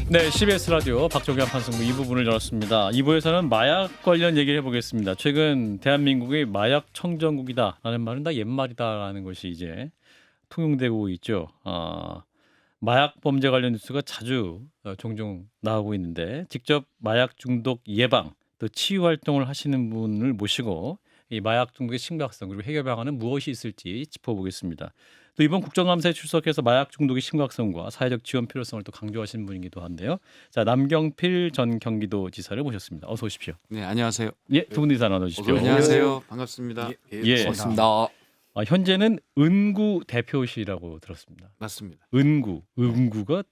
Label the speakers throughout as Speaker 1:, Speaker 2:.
Speaker 1: 네, CBS 라디오 박종현 판승부 2부분을 열었습니다. 2부에서는 마약 관련 얘기를 해보겠습니다. 최근 대한민국이 마약 청정국이다라는 말은 다 옛말이다라는 것이 이제 통용되고 있죠. 마약 범죄 관련 뉴스가 자주 종종 나오고 있는데 직접 마약 중독 예방 또 치유 활동을 하시는 분을 모시고 이 마약 중독의 심각성 그리고 해결 방안은 무엇이 있을지 짚어보겠습니다. 또 이번 국정감사에 출석해서 마약 중독의 심각성과 사회적 지원 필요성을 또 강조하신 분이기도 한데요. 자, 남경필 전 경기도지사를 모셨습니다. 어서 오십시오.
Speaker 2: 네, 안녕하세요.
Speaker 1: 예, 두 분 인사 나눠주십시오.
Speaker 2: 안녕하세요. 반갑습니다.
Speaker 1: 예.
Speaker 3: 고맙습니다.
Speaker 1: 현재는 은구 대표시라고 들었습니다.
Speaker 2: 맞습니다.
Speaker 1: 은구가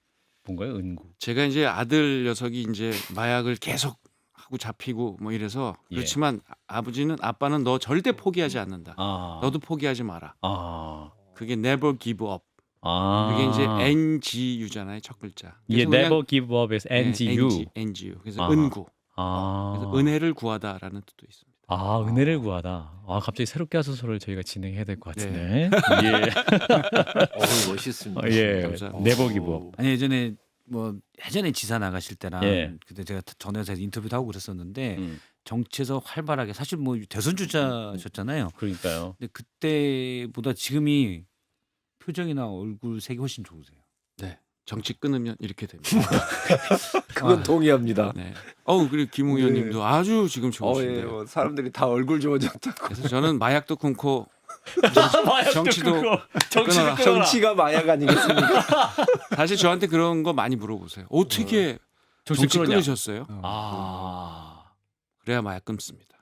Speaker 1: 뭔가요? 은구.
Speaker 2: 제가 이제 아들 녀석이 이제 마약을 계속 하고 잡히고 뭐 이래서
Speaker 1: 예.
Speaker 2: 그렇지만 아빠는 너 절대 포기하지 않는다.
Speaker 1: 아,
Speaker 2: 너도 포기하지 마라.
Speaker 1: 아,
Speaker 2: 그게 never give up.
Speaker 1: 아.
Speaker 2: 그게 이제 NGU잖아요, 첫 글자.
Speaker 1: 예,
Speaker 2: 그래서 그냥-
Speaker 1: never give up as NGU.
Speaker 2: NGU. 그래서
Speaker 1: 아.
Speaker 2: 은구.
Speaker 1: 아,
Speaker 2: 그래서 은혜를 구하다라는 뜻도 있습니다.
Speaker 1: 아, 은혜를 구하다. 아, 갑자기 새롭게 하소서를 저희가 진행해야 될 것 같은데.
Speaker 3: 멋있습니다.
Speaker 1: 예,
Speaker 2: 감사합니다.
Speaker 1: never give up.
Speaker 4: 아니 예전에 지사 나가실 때랑
Speaker 1: 예.
Speaker 4: 그때 제가 전화해서 인터뷰도 하고 그랬었는데
Speaker 1: 음,
Speaker 4: 정치에서 활발하게 사실 뭐 대선 주자셨잖아요.
Speaker 1: 그러니까요.
Speaker 4: 근데 그때보다 지금이 표정이나 얼굴 색이 훨씬 좋으세요.
Speaker 2: 네. 정치 끊으면 이렇게 됩니다.
Speaker 3: 그건 동의합니다.
Speaker 2: 네. 그리고 김웅 의원님도 아주 지금 좋으신데요.
Speaker 3: 뭐 사람들이 다 얼굴 좋아졌다고.
Speaker 2: 그래서 저는 마약도 끊고 정치도
Speaker 1: 정치도
Speaker 2: 끊어라.
Speaker 3: 정치가 마약 아니겠습니까?
Speaker 2: 사실 저한테 그런 거 많이 물어보세요. 어떻게 정치
Speaker 1: 끊었냐?
Speaker 2: 끊으셨어요?
Speaker 1: 아,
Speaker 2: 그래야 마약 끊습니다.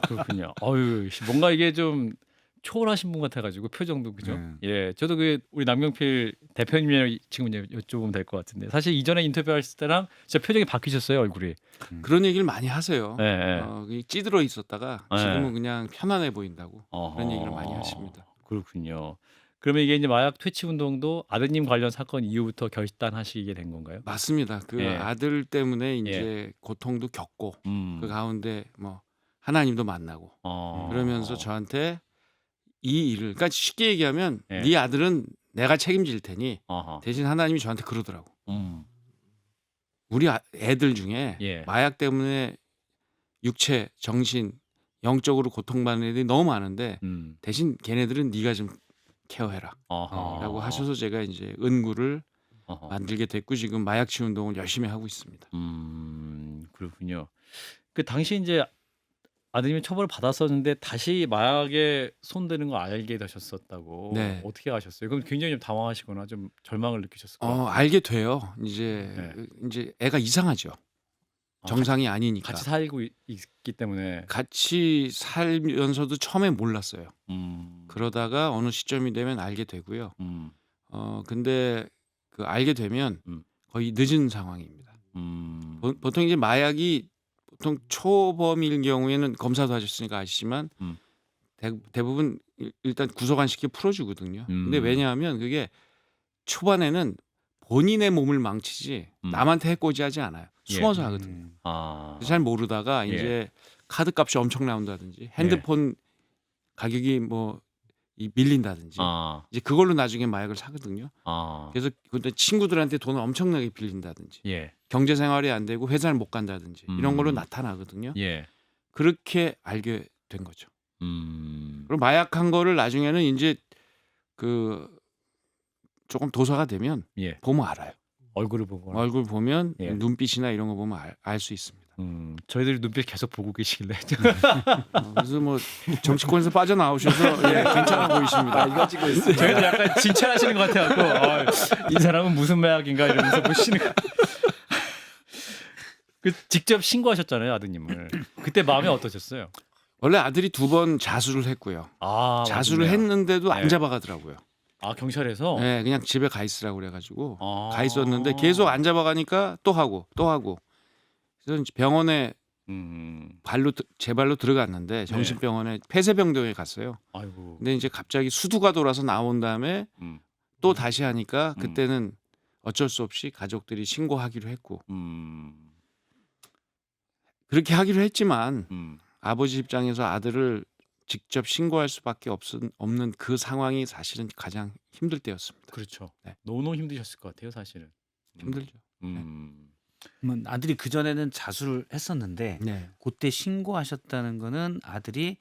Speaker 1: 그렇군요. 어유, 뭔가 이게 좀 초월하신 분 같아가지고 표정도 그죠? 예, 저도 그 우리 남경필 대표님이 지금 이제 여쭤보면 될 것 같은데 사실 이전에 인터뷰하실 때랑 진짜 표정이 바뀌셨어요 얼굴이.
Speaker 2: 그런 얘기를 많이 하세요.
Speaker 1: 예, 예.
Speaker 2: 그게 찌들어 있었다가
Speaker 1: 네.
Speaker 2: 지금은 그냥 편안해 보인다고
Speaker 1: 어허.
Speaker 2: 그런 얘기를 많이 하십니다.
Speaker 1: 그렇군요. 그러면 이게 이제 마약 퇴치 운동도 아드님 관련 사건 이후부터 결단하시게 된 건가요?
Speaker 2: 맞습니다. 그
Speaker 1: 예.
Speaker 2: 아들 때문에 이제 고통도 겪고 그 가운데 뭐 하나님도 만나고 그러면서 저한테 이 일을 그러니까 쉽게 얘기하면
Speaker 1: 예.
Speaker 2: 네 아들은 내가 책임질 테니
Speaker 1: 어허.
Speaker 2: 대신 하나님이 저한테 그러더라고.
Speaker 1: 음.
Speaker 2: 우리 애들 중에
Speaker 1: 예.
Speaker 2: 마약 때문에 육체, 정신, 영적으로 고통받는 애들이 너무 많은데 대신 걔네들은 네가 좀 케어해라
Speaker 1: 어허.
Speaker 2: 라고 하셔서 제가 이제 은구를
Speaker 1: 어허.
Speaker 2: 만들게 됐고 지금 마약 치유 운동을 열심히 하고 있습니다.
Speaker 1: 그렇군요. 그 당시 이제 아드님이 처벌을 받았었는데 다시 마약에 손대는 거 알게 되셨었다고.
Speaker 2: 네.
Speaker 1: 어떻게 아셨어요? 그럼 굉장히 좀 당황하시거나 좀 절망을 느끼셨을 것 같아요.
Speaker 2: 알게 돼요. 이제
Speaker 1: 네.
Speaker 2: 이제 애가 이상하죠. 정상이 아니니까.
Speaker 1: 같이 살고 있기 때문에.
Speaker 2: 같이 살면서도 처음에 몰랐어요.
Speaker 1: 음.
Speaker 2: 그러다가 어느 시점이 되면 알게 되고요.
Speaker 1: 음.
Speaker 2: 근데 그 알게 되면 거의 늦은 상황입니다. 보통 이제 마약이 보통 초범일 경우에는 검사도 하셨으니까 아시지만 대부분 일단 구속안시켜 풀어주거든요. 근데 왜냐하면 그게 초반에는 본인의 몸을 망치지 남한테 해코지하지 않아요. 숨어서 하거든요. 그래서 잘 모르다가
Speaker 1: 예.
Speaker 2: 이제 카드값이 엄청 나온다든지 핸드폰 가격이 뭐 밀린다든지 이제 그걸로 나중에 마약을 사거든요. 그래서 근데 친구들한테 돈을 엄청나게 빌린다든지
Speaker 1: 예.
Speaker 2: 경제 생활이 안 되고 회사를 못 간다든지 이런 걸로 나타나거든요.
Speaker 1: 예.
Speaker 2: 그렇게 알게 된 거죠.
Speaker 1: 음.
Speaker 2: 그리고 마약한 거를 나중에는 이제 그 조금 도사가 되면
Speaker 1: 예.
Speaker 2: 보면 알아요.
Speaker 1: 얼굴을 보고.
Speaker 2: 얼굴 보면
Speaker 1: 예.
Speaker 2: 눈빛이나 이런 거 보면 알 수 있습니다.
Speaker 1: 저희들이 눈빛 계속 보고 계시길래.
Speaker 2: 그래서 뭐 정치권에서 빠져나오셔서 괜찮아 보이십니다.
Speaker 3: 이거 찍고 있어요.
Speaker 1: 저희도 약간 진찰하시는 것 같아갖고 이 사람은 무슨 마약인가 이러면서 보시는 거. 그 직접 신고하셨잖아요 아드님을. 그때 마음이 어떠셨어요?
Speaker 2: 원래 아들이 2번 자수를 했고요. 자수를
Speaker 1: 맞네요.
Speaker 2: 했는데도 안
Speaker 1: 네.
Speaker 2: 잡아가더라고요.
Speaker 1: 경찰에서.
Speaker 2: 네, 그냥 집에 가 있으라고 그래가지고
Speaker 1: 아.
Speaker 2: 가 있었는데 계속 안 잡아가니까 또 하고. 그래서 이제 병원에 제 발로 들어갔는데 정신병원에 폐쇄병동에 갔어요.
Speaker 1: 아이고.
Speaker 2: 근데 이제 갑자기 수두가 돌아서 나온 다음에 또 다시 하니까 그때는 어쩔 수 없이 가족들이 신고하기로 했고 그렇게 하기로 했지만 아버지 입장에서 아들을 직접 신고할 수밖에 없는 그 상황이 사실은 가장 힘들 때였습니다.
Speaker 1: 그렇죠.
Speaker 2: 네.
Speaker 1: 너무 힘드셨을 것 같아요 사실은.
Speaker 2: 힘들죠.
Speaker 4: 그러면 아들이 그 전에는 자수를 했었는데
Speaker 2: 네.
Speaker 4: 그때 신고하셨다는 거는 아들이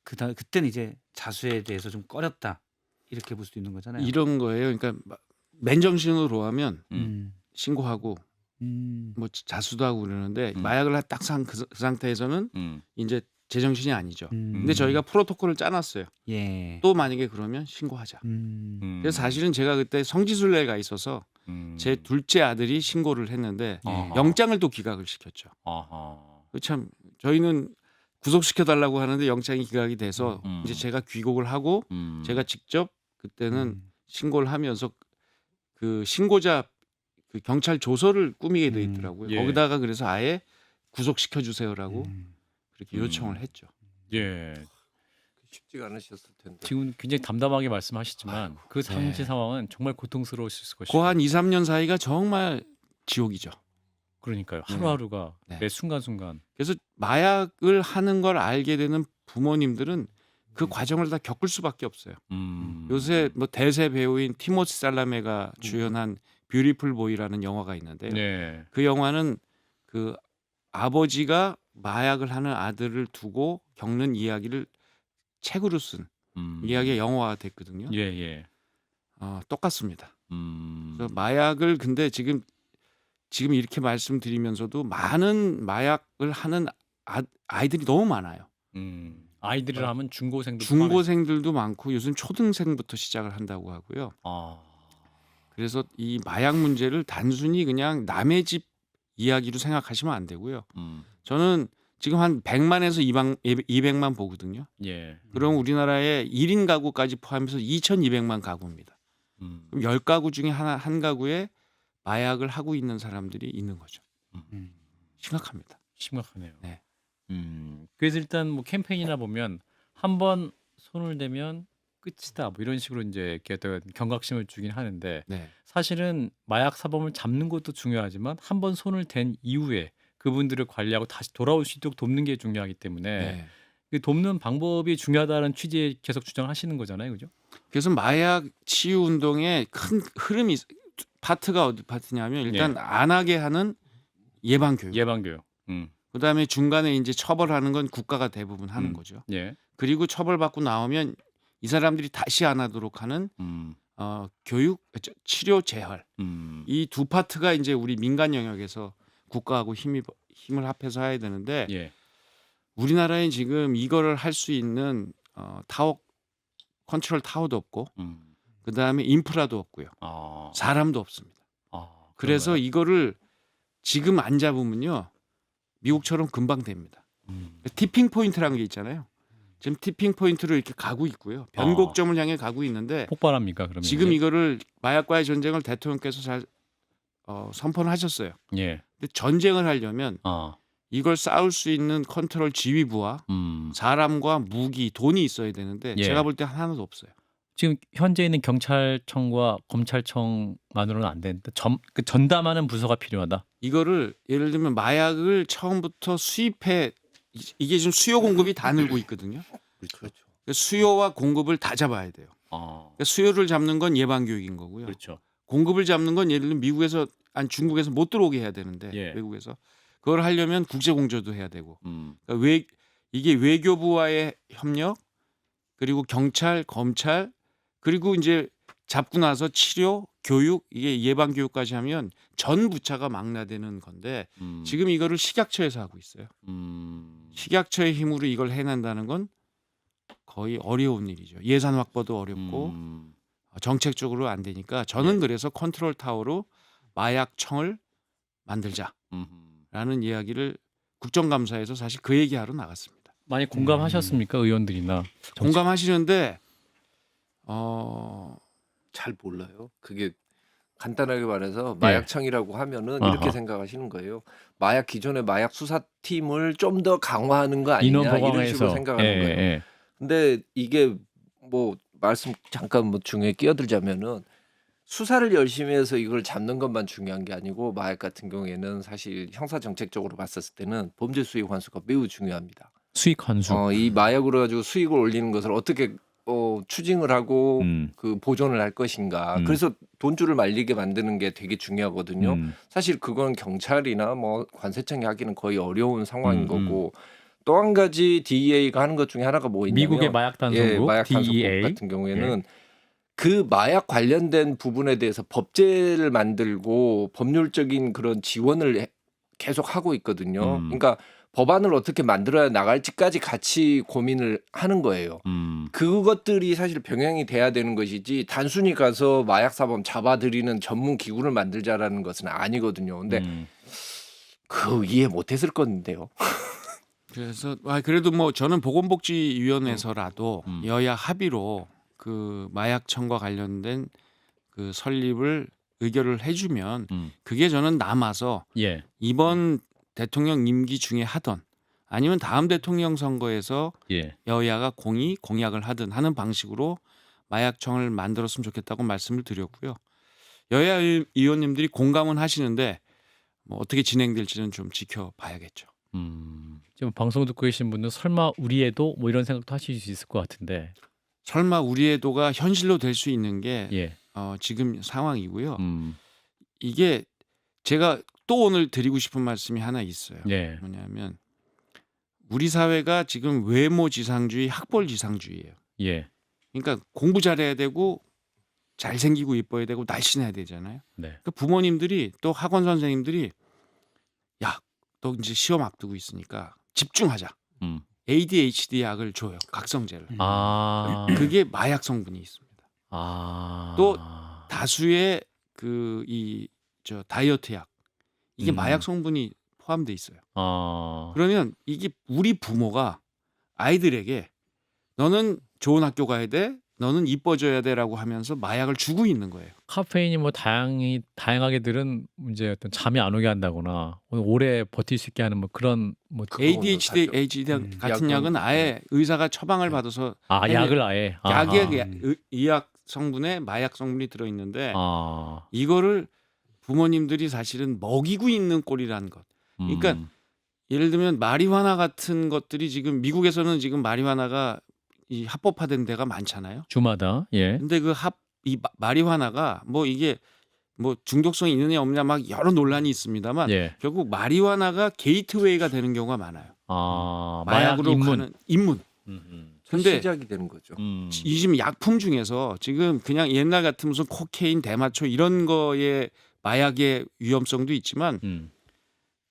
Speaker 4: 그때는 이제 자수에 대해서 좀 꺼렸다 이렇게 볼 수도 있는 거잖아요.
Speaker 2: 이런 거예요. 그러니까 맨정신으로 하면 신고하고 뭐 자수도 하고 그러는데 마약을 딱 산 그 상태에서는 이제 제정신이 아니죠. 근데 저희가 프로토콜을 짜놨어요.
Speaker 4: 예.
Speaker 2: 또 만약에 그러면 신고하자. 그래서 사실은 제가 그때 성지순례가 있어서 제 둘째 아들이 신고를 했는데
Speaker 1: 아하.
Speaker 2: 영장을 또 기각을 시켰죠.
Speaker 1: 아하.
Speaker 2: 참 저희는 구속시켜 달라고 하는데 영장이 기각이 돼서 이제 제가 귀국을 하고 제가 직접 그때는 신고를 하면서 그 신고자 그 경찰 조서를 꾸미게 돼 있더라고요.
Speaker 1: 예.
Speaker 2: 거기다가 그래서 아예 구속시켜 주세요라고 그렇게 요청을 했죠.
Speaker 1: 예.
Speaker 3: 쉽지가 않으셨을 텐데.
Speaker 1: 지금 굉장히 담담하게 말씀하시지만 그 당시
Speaker 2: 네.
Speaker 1: 상황은 정말 고통스러우실 것이고.
Speaker 2: 그 한 2, 3년 사이가 정말 지옥이죠.
Speaker 1: 그러니까요. 하루하루가
Speaker 2: 네.
Speaker 1: 매 순간순간.
Speaker 2: 그래서 마약을 하는 걸 알게 되는 부모님들은 그 과정을 다 겪을 수밖에 없어요. 요새 뭐 대세 배우인 티모시 살라메가 주연한 뷰티풀 보이라는 영화가 있는데요.
Speaker 1: 네.
Speaker 2: 그 영화는 그 아버지가 마약을 하는 아들을 두고 겪는 이야기를 책으로 쓴 이야기가 영화가 됐거든요.
Speaker 1: 예, 예.
Speaker 2: 똑같습니다. 그래서 마약을 근데 지금 이렇게 말씀드리면서도 많은 마약을 하는 아이들이 너무 많아요.
Speaker 1: 아이들을 하면 중고생도
Speaker 2: 중고생들도 많고 요즘 초등생부터 시작을 한다고 하고요. 그래서 이 마약 문제를 단순히 그냥 남의 집 이야기로 생각하시면 안 되고요. 저는 지금 한 100만에서 200만 보거든요.
Speaker 1: 예.
Speaker 2: 그럼 우리나라의 1인 가구까지 포함해서 2,200만 가구입니다. 그럼 10가구 중에 한 가구에 마약을 하고 있는 사람들이 있는 거죠. 심각합니다.
Speaker 1: 심각하네요.
Speaker 2: 네.
Speaker 1: 그래서 일단 뭐 캠페인이나 보면 한 번 손을 대면 끝이다 뭐 이런 식으로 이제 이렇게 어떤 경각심을 주긴 하는데
Speaker 2: 네.
Speaker 1: 사실은 마약 사범을 잡는 것도 중요하지만 한 번 손을 댄 이후에 그분들을 관리하고 다시 돌아올 수 있도록 돕는 게 중요하기 때문에
Speaker 2: 네.
Speaker 1: 그 돕는 방법이 중요하다는 취지에 계속 주장하시는 거잖아요, 그죠?
Speaker 2: 그래서 마약 치유 운동의 큰 흐름이 파트가 어디 파트냐면 일단 안 하게 하는 예방 교육.
Speaker 1: 예방 교육.
Speaker 2: 그다음에 중간에 이제 처벌하는 건 국가가 대부분 하는 거죠.
Speaker 1: 예.
Speaker 2: 그리고 처벌받고 나오면 이 사람들이 다시 안 하도록 하는 교육, 치료, 재활. 이 두 파트가 이제 우리 민간 영역에서 국가하고 힘을 합해서 해야 되는데
Speaker 1: 예.
Speaker 2: 우리나라에 지금 이거를 할 수 있는 타워 컨트롤 타워도 없고 그다음에 인프라도 없고요. 사람도 없습니다. 그래서
Speaker 1: 그런가요?
Speaker 2: 이거를 지금 안 잡으면요. 미국처럼 금방 됩니다. 티핑 포인트라는 게 있잖아요. 지금 티핑 포인트로 이렇게 가고 있고요. 변곡점을 향해 가고 있는데
Speaker 1: 폭발합니까, 그러면?
Speaker 2: 지금
Speaker 1: 이제?
Speaker 2: 이거를 마약과의 전쟁을 대통령께서 잘 선포를 하셨어요.
Speaker 1: 예.
Speaker 2: 근데 전쟁을 하려면 이걸 싸울 수 있는 컨트롤 지휘부와 사람과 무기, 돈이 있어야 되는데
Speaker 1: 예.
Speaker 2: 제가 볼 때 하나도 없어요.
Speaker 1: 지금 현재 있는 경찰청과 검찰청만으로는 안 되는데 그 전담하는 부서가 필요하다.
Speaker 2: 이거를 예를 들면 마약을 처음부터 수입해 이게 지금 수요 공급이 다 늘고 있거든요.
Speaker 3: 그렇죠.
Speaker 2: 수요와 공급을 다 잡아야 돼요. 그러니까 수요를 잡는 건 예방 교육인 거고요.
Speaker 1: 그렇죠.
Speaker 2: 공급을 잡는 건 예를 들면 미국에서 아니 중국에서 못 들어오게 해야 되는데
Speaker 1: 예.
Speaker 2: 외국에서 그걸 하려면 국제 공조도 해야 되고 그러니까 이게 외교부와의 협력 그리고 경찰, 검찰 그리고 이제 잡고 나서 치료, 교육 이게 예방 교육까지 하면 전 부차가 망라되는 건데 지금 이거를 식약처에서 하고 있어요. 식약처의 힘으로 이걸 해낸다는 건 거의 어려운 일이죠. 예산 확보도 어렵고 정책적으로 안 되니까 저는 그래서 컨트롤 타워로 마약청을 만들자라는 이야기를 국정감사에서 사실 그 얘기하러 나갔습니다.
Speaker 1: 많이 공감하셨습니까, 의원들이나?
Speaker 2: 공감하시는데
Speaker 3: 잘 몰라요. 그게 간단하게 말해서 마약청이라고 하면은 이렇게
Speaker 1: 아하.
Speaker 3: 생각하시는 거예요. 마약 기존의 마약 수사팀을 좀 더 강화하는 거
Speaker 1: 인원
Speaker 3: 아니냐 이런
Speaker 1: 보강해서.
Speaker 3: 식으로 생각하는 거예요.
Speaker 1: 예.
Speaker 3: 근데 이게 뭐 말씀 잠깐 뭐 중에 끼어들자면은 수사를 열심히 해서 이걸 잡는 것만 중요한 게 아니고 마약 같은 경우에는 사실 형사 정책적으로 봤었을 때는 범죄 수익 환수가 매우 중요합니다.
Speaker 1: 수익 환수.
Speaker 3: 이 마약으로 가지고 수익을 올리는 것을 어떻게 추징을 하고
Speaker 1: 음.
Speaker 3: 그 보존을 할 것인가.
Speaker 1: 음.
Speaker 3: 그래서 돈줄을 말리게 만드는 게 되게 중요하거든요.
Speaker 1: 음.
Speaker 3: 사실 그건 경찰이나 뭐 관세청이 하기는 거의 어려운 상황인
Speaker 1: 음.
Speaker 3: 거고 또 한 가지 DEA가 하는 것 중에 하나가 뭐 있냐면
Speaker 1: 미국의 마약 단속국
Speaker 3: 마약 단속국
Speaker 1: DEA
Speaker 3: 같은 경우에는 그 마약 관련된 부분에 대해서 법제를 만들고 법률적인 그런 지원을 계속 하고 있거든요. 그러니까 법안을 어떻게 만들어야 나갈지까지 같이 고민을 하는 거예요. 그것들이 사실 병행이 돼야 되는 것이지 단순히 가서 마약 사범 잡아들이는 전문 기구를 만들자라는 것은 아니거든요. 근데 그 이해 못했을 건데요.
Speaker 2: 그래서 그래도 뭐 저는 보건복지위원회에서라도 여야 합의로 그 마약청과 관련된 그 설립을 의결을 해주면 그게 저는 남아서
Speaker 1: 예.
Speaker 2: 이번 대통령 임기 중에 하던 아니면 다음 대통령 선거에서
Speaker 1: 예.
Speaker 2: 여야가 공약을 하든 하는 방식으로 마약청을 만들었으면 좋겠다고 말씀을 드렸고요. 여야 의원님들이 공감은 하시는데 뭐 어떻게 진행될지는 좀 지켜봐야겠죠.
Speaker 1: 지금 방송 듣고 계신 분은 설마 우리 애도 뭐 이런 생각도 하실 수 있을 것 같은데.
Speaker 2: 설마 우리의 도가 현실로 될 수 있는 게
Speaker 1: 예.
Speaker 2: 지금 상황이고요. 이게 제가 또 오늘 드리고 싶은 말씀이 하나 있어요.
Speaker 1: 예.
Speaker 2: 뭐냐면 우리 사회가 지금 외모 지상주의, 학벌 지상주의예요.
Speaker 1: 예.
Speaker 2: 그러니까 공부 잘해야 되고 잘생기고 이뻐야 되고 날씬해야 되잖아요.
Speaker 1: 네.
Speaker 2: 그러니까 부모님들이 또 학원 선생님들이 야, 너 이제 시험 앞두고 있으니까 집중하자. ADHD 약을 줘요. 각성제를.
Speaker 1: 아.
Speaker 2: 그게 마약 성분이 있습니다.
Speaker 1: 아.
Speaker 2: 또 다수의 그 다이어트 약 이게 마약 성분이 포함돼 있어요.
Speaker 1: 아.
Speaker 2: 그러면 이게 우리 부모가 아이들에게 너는 좋은 학교 가야 돼, 너는 이뻐져야 돼라고 하면서 마약을 주고 있는 거예요.
Speaker 1: 카페인이 뭐 다양하게들은 이제 어떤 잠이 안 오게 한다거나 오래 버틸 수 있게 하는 뭐 그런 뭐
Speaker 2: ADHD 같은 약은 아예 의사가 처방을 받아서
Speaker 1: 약을 아예
Speaker 2: 약에 의약 성분에 마약 성분이 들어 있는데 이거를 부모님들이 사실은 먹이고 있는 꼴이라는 것. 그러니까 예를 들면 마리화나 같은 것들이 지금 미국에서는 지금 마리화나가 이 합법화된 데가 많잖아요.
Speaker 1: 주마다. 예.
Speaker 2: 근데 이 마리화나가 뭐 이게 뭐 중독성이 있느냐 없느냐 막 여러 논란이 있습니다만 결국 마리화나가 게이트웨이가 되는 경우가 많아요. 마약으로 가는 입문.
Speaker 3: 근데 시작이 되는 거죠.
Speaker 2: 지금 약품 중에서 지금 그냥 옛날 같은 무슨 코케인, 대마초 이런 거에 마약의 위험성도 있지만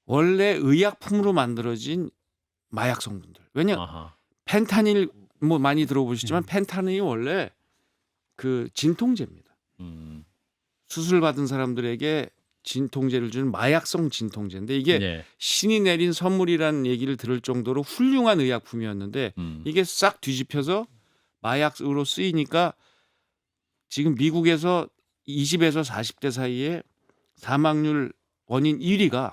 Speaker 2: 원래 의약품으로 만들어진 마약 성분들. 왜냐 펜타닐 뭐 많이 들어보시지만 펜타닐이 원래 그 진통제입니다. 수술 받은 사람들에게 진통제를 주는 마약성 진통제인데 이게 신이 내린 선물이라는 얘기를 들을 정도로 훌륭한 의약품이었는데 이게 싹 뒤집혀서 마약으로 쓰이니까 지금 미국에서 20에서 40대 사이에 사망률 원인 1위가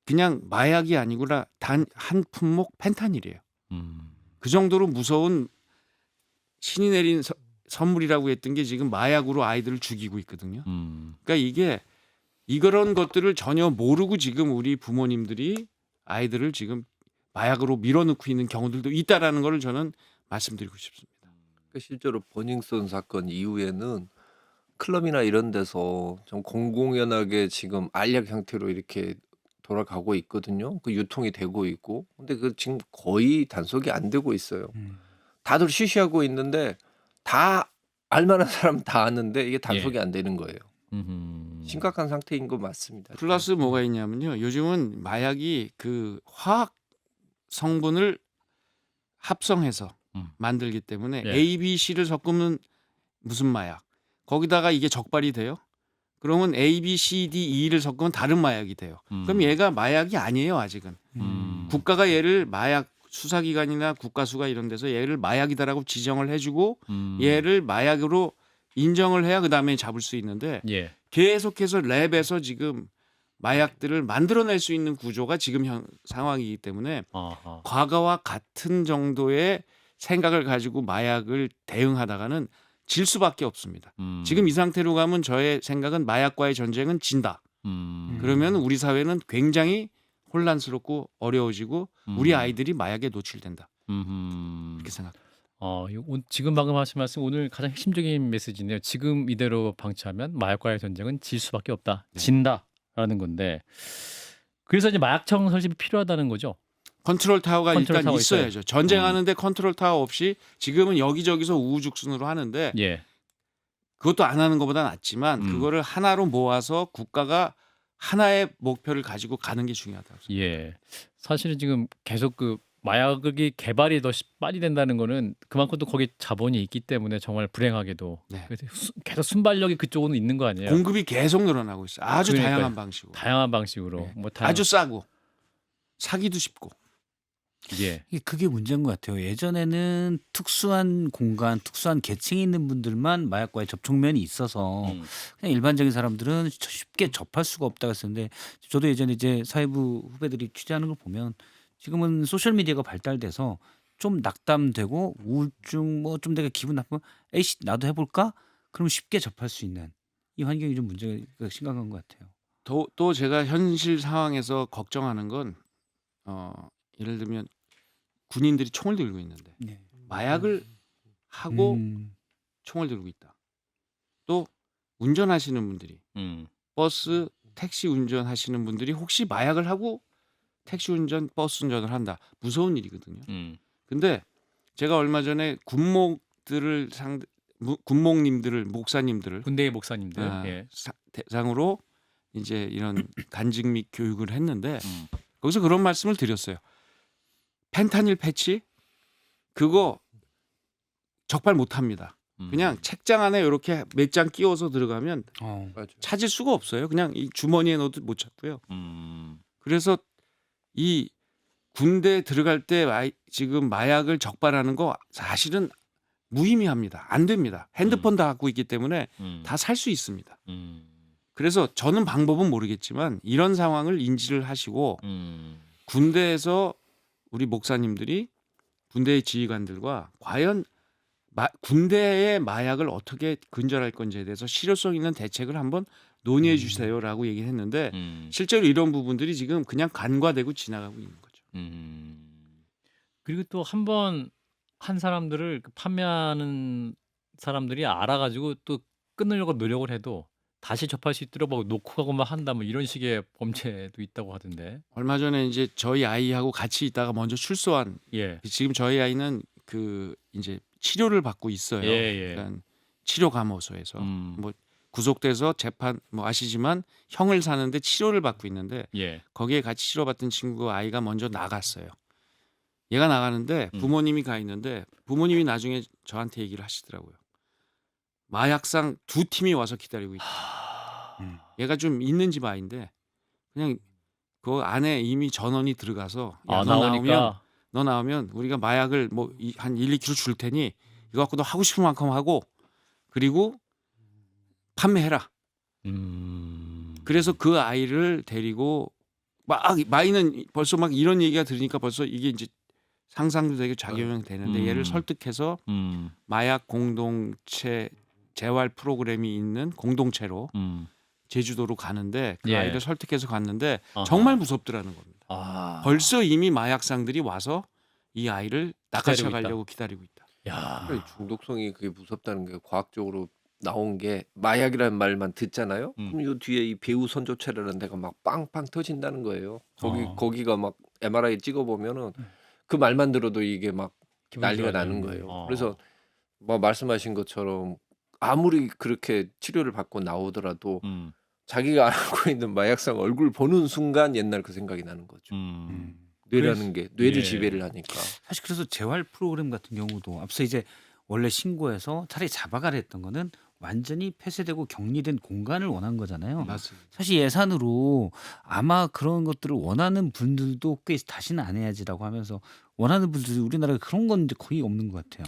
Speaker 2: 그냥 마약이 아니구나 단 한 품목 펜타닐이에요. 그 정도로 무서운 신이 내린 선물이라고 했던 게 지금 마약으로 아이들을 죽이고 있거든요. 그러니까 이런 것들을 전혀 모르고 지금 우리 부모님들이 아이들을 지금 마약으로 밀어넣고 있는 경우들도 있다라는 걸 저는 말씀드리고 싶습니다.
Speaker 3: 그러니까 실제로 버닝썬 사건 이후에는 클럽이나 이런 데서 좀 공공연하게 지금 알약 형태로 이렇게 돌아가고 있거든요. 그 유통이 되고 있고. 근데 그 지금 거의 단속이 안 되고 있어요. 다들 쉬쉬하고 있는데 다 알만한 사람 다 아는데 이게 단속이 안 되는 거예요. 심각한 상태인 거 맞습니다.
Speaker 2: 플러스 뭐가 있냐면요. 요즘은 마약이 그 화학 성분을 합성해서 만들기 때문에 A, B, C를 섞으면 무슨 마약. 거기다가 이게 적발이 돼요. 그러면 A, B, C, D, E를 섞으면 다른 마약이 돼요. 그럼 얘가 마약이 아니에요, 아직은. 국가가 얘를 마약 수사기관이나 국가수가 이런 데서 얘를 마약이다라고 지정을 해주고 얘를 마약으로 인정을 해야 그다음에 잡을 수 있는데 계속해서 랩에서 지금 마약들을 만들어낼 수 있는 구조가 지금 상황이기 때문에 과거와 같은 정도의 생각을 가지고 마약을 대응하다가는 질 수밖에 없습니다. 지금 이 상태로 가면 저의 생각은 마약과의 전쟁은 진다. 그러면 우리 사회는 굉장히 혼란스럽고 어려워지고 우리 아이들이 마약에 노출된다. 이렇게 생각합니다.
Speaker 1: 지금 방금 하신 말씀 오늘 가장 핵심적인 메시지네요. 지금 이대로 방치하면 마약과의 전쟁은 질 수밖에 없다.
Speaker 2: 네.
Speaker 1: 진다라는 건데. 그래서 이제 마약청 설립이 필요하다는 거죠.
Speaker 2: 컨트롤 타워가
Speaker 1: 컨트롤
Speaker 2: 일단
Speaker 1: 타워 있어요.
Speaker 2: 있어야죠. 전쟁하는데 컨트롤 타워 없이 지금은 여기저기서 우후죽순으로 하는데
Speaker 1: 예.
Speaker 2: 그것도 안 하는 것보다 낫지만
Speaker 1: 음.
Speaker 2: 그거를 하나로 모아서 국가가 하나의 목표를 가지고 가는 게 중요하다고 생각합니다.
Speaker 1: 예. 사실은 지금 계속 그 마약이 개발이 더 빨리 된다는 거는 그만큼 또 거기 자본이 있기 때문에 정말 불행하게도
Speaker 2: 네.
Speaker 1: 그래서 계속 순발력이 그쪽으로는 있는 거 아니에요.
Speaker 2: 공급이 계속 늘어나고 있어요. 아주
Speaker 1: 그러니까요.
Speaker 2: 다양한 방식으로.
Speaker 1: 다양한 방식으로
Speaker 2: 네.
Speaker 1: 뭐
Speaker 2: 아주 싸고 사기도 쉽고.
Speaker 1: 예.
Speaker 4: 그게 문제인 것 같아요. 예전에는 특수한 공간, 특수한 계층이 있는 분들만 마약과의 접촉면이 있어서 그냥 일반적인 사람들은 쉽게 접할 수가 없다고 했었는데 저도 예전에 이제 사회부 후배들이 취재하는 걸 보면 지금은 소셜 미디어가 발달돼서 좀 낙담되고 우울증 뭐 좀 되게 기분 나쁘면 에이씨 나도 해볼까? 그럼 쉽게 접할 수 있는 이 환경이 좀 문제가 심각한 것 같아요.
Speaker 2: 또 제가 현실 상황에서 걱정하는 건 예를 들면 군인들이 총을 들고 있는데
Speaker 4: 네.
Speaker 2: 마약을 하고 총을 들고 있다. 또 운전하시는 분들이 버스, 택시 운전하시는 분들이 혹시 마약을 하고 택시 운전, 버스 운전을 한다. 무서운 일이거든요. 근데 제가 얼마 전에 군목님들을 목사님들을
Speaker 1: 군대의 목사님들. 예.
Speaker 2: 대상으로 이제 이런 간직 및 교육을 했는데 거기서 그런 말씀을 드렸어요. 펜타닐 패치 그거 적발 못합니다. 그냥 책장 안에 이렇게 몇 장 끼워서 들어가면
Speaker 3: 맞아.
Speaker 2: 찾을 수가 없어요. 그냥 이 주머니에 넣어도 못 찾고요. 그래서 이 군대 들어갈 때 지금 마약을 적발하는 거 사실은 무의미합니다. 안 됩니다. 핸드폰 다 갖고 있기 때문에 다 살 수 있습니다. 그래서 저는 방법은 모르겠지만 이런 상황을 인지를 하시고 군대에서 우리 목사님들이 군대의 지휘관들과 과연 군대의 마약을 어떻게 근절할 건지에 대해서 실효성 있는 대책을 한번 논의해 주세요라고 얘기를 했는데 실제로 이런 부분들이 지금 그냥 간과되고 지나가고 있는 거죠.
Speaker 1: 그리고 또 한 사람들을 판매하는 사람들이 알아가지고 또 끊으려고 노력을 해도 다시 접할 수 있도록 뭐 놓고 가고만 한다 뭐 이런 식의 범죄도 있다고 하던데.
Speaker 2: 얼마 전에 이제 저희 아이하고 같이 있다가 먼저 출소한
Speaker 1: 예.
Speaker 2: 지금 저희 아이는 그 이제 치료를 받고 있어요.
Speaker 1: 예.
Speaker 2: 그러니까 치료 감호소에서 뭐 구속돼서 재판 뭐 아시지만 형을 사는데 치료를 받고 있는데
Speaker 1: 예.
Speaker 2: 거기에 같이 치료받던 친구 아이가 먼저 나갔어요. 얘가 나가는데 부모님이 가 있는데 부모님이 나중에 저한테 얘기를 하시더라고요. 마약상 두 팀이 와서 기다리고 있다. 얘가 좀 있는 집 아이인데 그냥 그 안에 이미 전원이 들어가서 야, 너 나오면 우리가 마약을 뭐 한 1, 2kg 줄 테니 이거 갖고 너 하고 싶은 만큼 하고 그리고 판매해라. 그래서 그 아이를 데리고 마이는 벌써 막 이런 얘기가 들으니까 벌써 이게 이제 상상도 되게 작용이 되는데 얘를 설득해서 마약 공동체 재활 프로그램이 있는 공동체로 제주도로 가는데 그
Speaker 1: 예.
Speaker 2: 아이를 설득해서 갔는데
Speaker 1: 아하.
Speaker 2: 정말 무섭더라는 겁니다. 벌써 이미 마약상들이 와서 이 아이를 낚아채 가려고 기다리고 있다.
Speaker 1: 야.
Speaker 3: 그러니까 중독성이 그게 무섭다는 게 과학적으로 나온 게 마약이라는 말만 듣잖아요. 그럼 요 뒤에 이 배우 선조체라는 데가 막 빵빵 터진다는 거예요. 거기가 막 MRI 찍어 보면은 그 말만 들어도 이게 막 난리가 나는 거예요. 그래서 뭐 말씀하신 것처럼 아무리 그렇게 치료를 받고 나오더라도 자기가 알고 있는 마약상 얼굴 보는 순간 옛날 그 생각이 나는 거죠. 뇌라는 게 뇌를
Speaker 1: 예.
Speaker 3: 지배를 하니까.
Speaker 4: 사실 그래서 재활 프로그램 같은 경우도 앞서 이제 원래 신고해서 차라리 잡아가려 했던 거는 완전히 폐쇄되고 격리된 공간을 원한 거잖아요.
Speaker 2: 맞습니다.
Speaker 4: 사실 예산으로 아마 그런 것들을 원하는 분들도 꽤 다시는 안 해야지라고 하면서 원하는 분들이 우리나라에 그런 건 이제 거의 없는 것 같아요.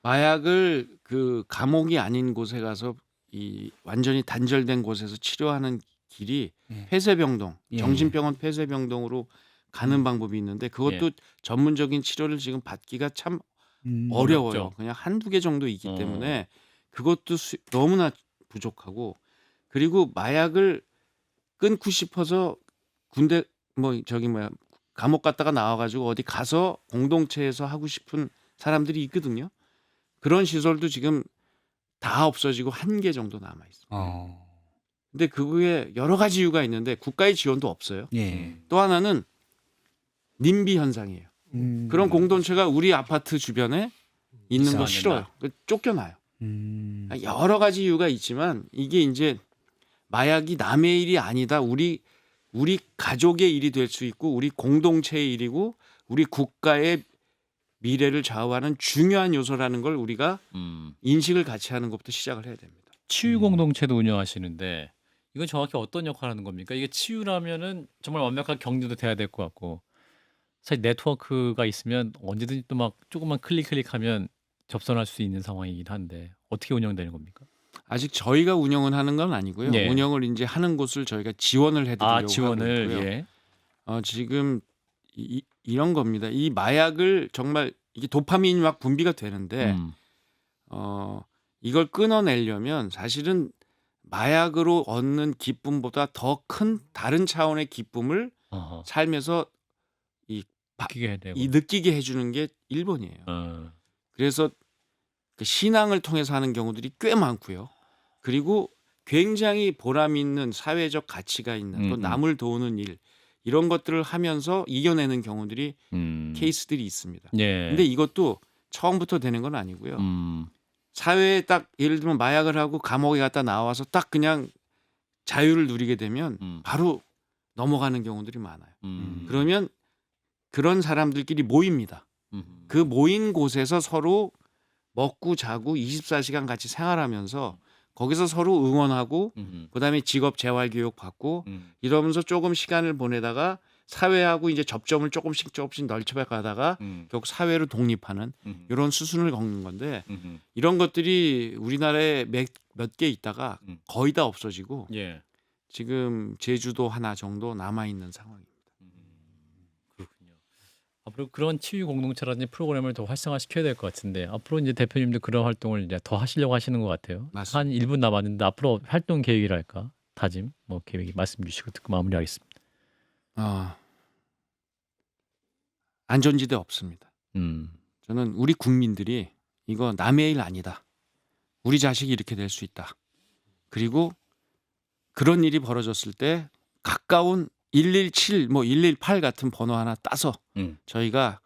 Speaker 2: 마약을 그 감옥이 아닌 곳에 가서 이 완전히 단절된 곳에서 치료하는 길이
Speaker 4: 예.
Speaker 2: 폐쇄병동,
Speaker 4: 예.
Speaker 2: 정신병원 폐쇄병동으로 가는 방법이 있는데 그것도 전문적인 치료를 지금 받기가 참 어려워요.
Speaker 1: 어렵죠.
Speaker 2: 그냥 한두 개 정도 있기 때문에 그것도 너무나 부족하고 그리고 마약을 끊고 싶어서 군대 감옥 갔다가 나와가지고 어디 가서 공동체에서 하고 싶은 사람들이 있거든요. 그런 시설도 지금 다 없어지고 1개 정도 남아 있어요. 근데 그거에 여러 가지 이유가 있는데 국가의 지원도 없어요.
Speaker 4: 예.
Speaker 2: 또 하나는 님비 현상이에요. 그런 공동체가 우리 아파트 주변에 있는 거
Speaker 1: 이상하다.
Speaker 2: 싫어요. 쫓겨나요.
Speaker 4: 음.
Speaker 2: 여러 가지 이유가 있지만 이게 이제 마약이 남의 일이 아니다. 우리 가족의 일이 될 수 있고 우리 공동체의 일이고 우리 국가의 미래를 좌우하는 중요한 요소라는 걸 우리가 인식을 같이 하는 것부터 시작을 해야 됩니다.
Speaker 1: 치유 공동체도 운영하시는데 이건 정확히 어떤 역할을 하는 겁니까? 이게 치유라면은 정말 완벽한 격리도 돼야 될 것 같고 사실 네트워크가 있으면 언제든지 또 막 조금만 클릭하면 접선할 수 있는 상황이긴 한데 어떻게 운영되는 겁니까?
Speaker 2: 아직 저희가 운영은 하는 건 아니고요.
Speaker 1: 예.
Speaker 2: 운영을 이제 하는 곳을 저희가 지원을 해드리려고 하고
Speaker 1: 지원을
Speaker 2: 있고요.
Speaker 1: 예.
Speaker 2: 지금 이런 겁니다. 이 마약을 정말 이게 도파민이 막 분비가 되는데 이걸 끊어내려면 사실은 마약으로 얻는 기쁨보다 더 큰 다른 차원의 기쁨을
Speaker 1: 어허.
Speaker 2: 삶에서
Speaker 1: 느끼게 해야 되고.
Speaker 2: 느끼게 해주는 게 1번이에요. 그래서 그 신앙을 통해서 하는 경우들이 꽤 많고요. 그리고 굉장히 보람 있는 사회적 가치가 있는 또 남을 도우는 일 이런 것들을 하면서 이겨내는 경우들이 케이스들이 있습니다.
Speaker 1: 예.
Speaker 2: 근데 이것도 처음부터 되는 건 아니고요. 사회에 딱 예를 들면 마약을 하고 감옥에 갔다 나와서 딱 그냥 자유를 누리게 되면 바로 넘어가는 경우들이 많아요. 그러면 그런 사람들끼리 모입니다. 그 모인 곳에서 서로 먹고 자고 24시간 같이 생활하면서 거기서 서로 응원하고 그다음에 직업 재활 교육 받고 이러면서 조금 시간을 보내다가 사회하고 이제 접점을 조금씩 넓혀 가다가 결국 사회로 독립하는 이런 수순을 걷는 건데 이런 것들이 우리나라에 몇 개 있다가 거의 다 없어지고
Speaker 1: 예.
Speaker 2: 지금 제주도 하나 정도 남아 있는 상황입니다.
Speaker 1: 그렇군요. 앞으로 그런 치유 공동체라든지 프로그램을 더 활성화시켜야 될 것 같은데 앞으로 이제 대표님도 그런 활동을 이제 더 하시려고 하시는 것 같아요.
Speaker 2: 맞습니다.
Speaker 1: 한 1분 남았는데 앞으로 활동 계획이랄까 다짐 뭐 계획이 말씀 주시고 듣고 마무리하겠습니다.
Speaker 2: 안전지대 없습니다.
Speaker 1: 음.
Speaker 2: 저는 우리 국민들이 이거 남의 일 아니다. 우리 자식이 이렇게 될 수 있다. 그리고 그런 일이 벌어졌을 때 가까운 117, 118 같은 번호 하나 따서 저희가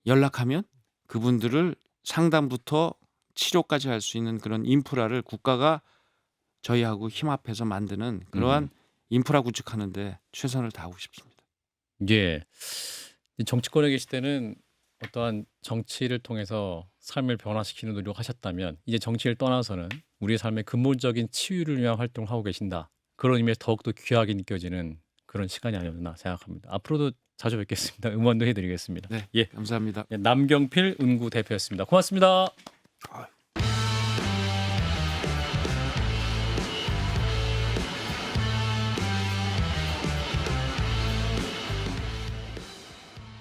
Speaker 2: 연락하면 그분들을 상담부터 치료까지 할 수 있는 그런 인프라를 국가가 저희하고 힘합해서 만드는 그러한 인프라 구축하는데 최선을 다하고 싶습니다.
Speaker 1: 예. 정치권에 계실 때는 어떠한 정치를 통해서 삶을 변화시키는 노력을 하셨다면 이제 정치를 떠나서는 우리의 삶의 근본적인 치유를 위한 활동을 하고 계신다. 그런 의미에서 더욱더 귀하게 느껴지는 그런 시간이 아니었나 생각합니다. 앞으로도 자주 뵙겠습니다. 응원도 해드리겠습니다.
Speaker 2: 네,
Speaker 1: 예,
Speaker 2: 감사합니다.
Speaker 1: 남경필 은구 대표였습니다. 고맙습니다.
Speaker 2: 아유.